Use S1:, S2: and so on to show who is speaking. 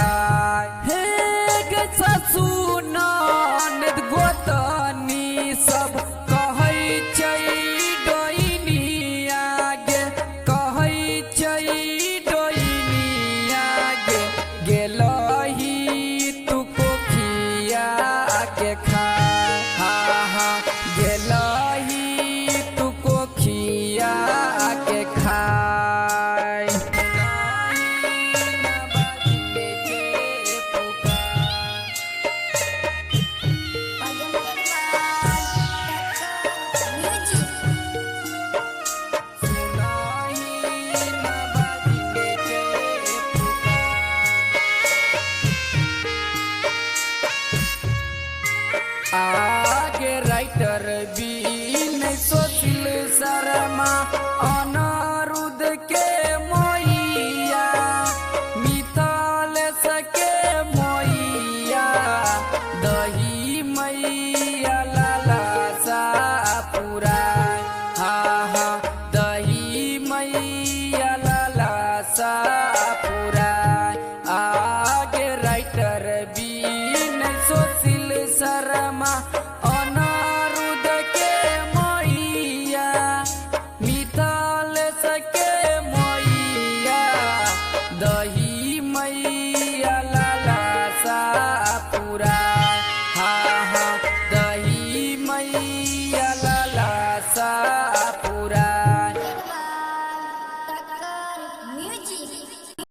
S1: पुराय हे गे ससुनानद गोतनी सब कहै छै डोइनिया गे कहै छै डोइनिया गे गेलही तू कोखिया के खा हा हा गेलही तू कोखिया के खाय आगे राइटर बीन सोशिल शर्मा अनारुद के मोइया मिथल सके मोइया दही मैया लाला सा पूरा हा हा दही मैया लाला सा पूरा आगे राइटर बीन सोशिल शर्मा अनारुद के मैया मिथल सके मैया दही मैया लाला सा पूरा।